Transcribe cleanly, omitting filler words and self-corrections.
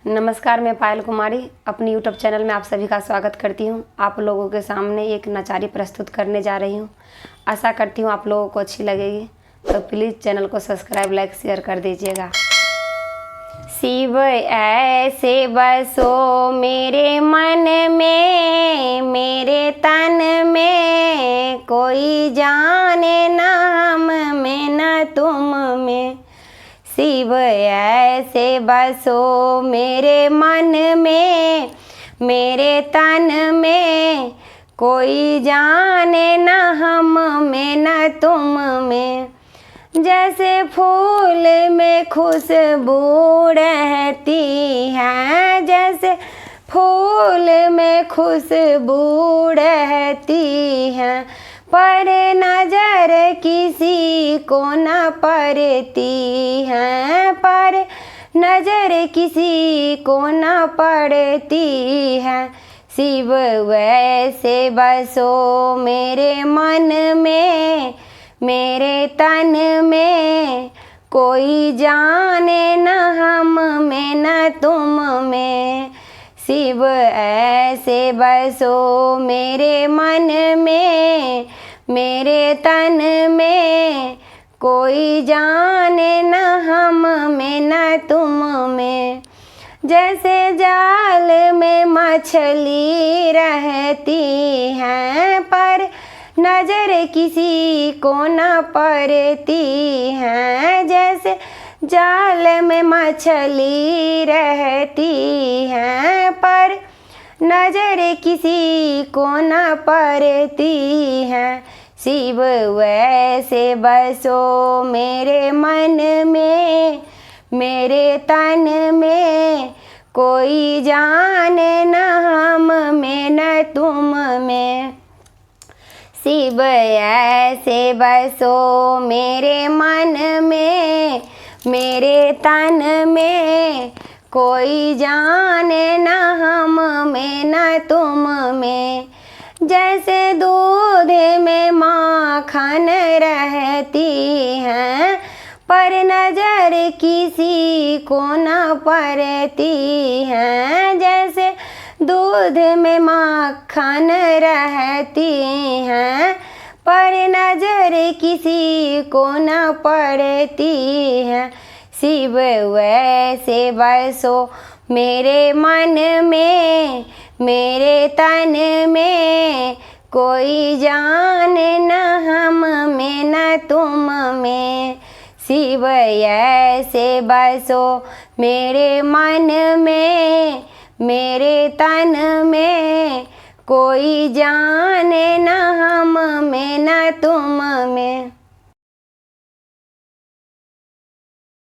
नमस्कार, मैं पायल कुमारी अपनी यूट्यूब चैनल में आप सभी का स्वागत करती हूं। आप लोगों के सामने एक नचारी प्रस्तुत करने जा रही हूं। आशा करती हूं आप लोगों को अच्छी लगेगी, तो प्लीज़ चैनल को सब्सक्राइब, लाइक, शेयर कर दीजिएगा। शिव ऐसे बसो मेरे मन में, मेरे तन में, कोई जाने ना हम में न तुम में। शिव ऐसे बसो मेरे मन में, मेरे तन में, कोई जाने न हम में न तुम में। जैसे फूल में खुशबू रहती है, जैसे फूल में खुशबू रहती है, पर नजर किसी को न पड़ती है, पर नजर किसी को न पड़ती है। शिव वैसे बसो मेरे मन में, मेरे तन में, कोई जाने न हम में न तुम में। शिव ऐसे बसो मेरे मन में, मेरे तन में, कोई जाने न हम में न तुम में। जैसे जाल में मछली रहती है, पर नजर किसी को न पड़ती है। जैसे जाल में मछली रहती है, पर नजर किसी को न पड़ती है। शिव वैसे बसो मेरे मन में, मेरे तन में, कोई जाने न हम में न तुम में। शिव ऐसे बसो मेरे मन में, मेरे तन में, कोई जाने न हम में न तुम में। जैसे दूध में माखन रहती है, पर नजर किसी को न पड़ती है। जैसे दूध में माखन रहती है, पर नजर किसी को न पड़ती है। शिव वैसे बसो मेरे मन में, मेरे तन में, कोई जाने न हम में न तुम में। शिव ऐसे बसो मेरे मन में, मेरे तन में, कोई जाने न हम में न तुम में।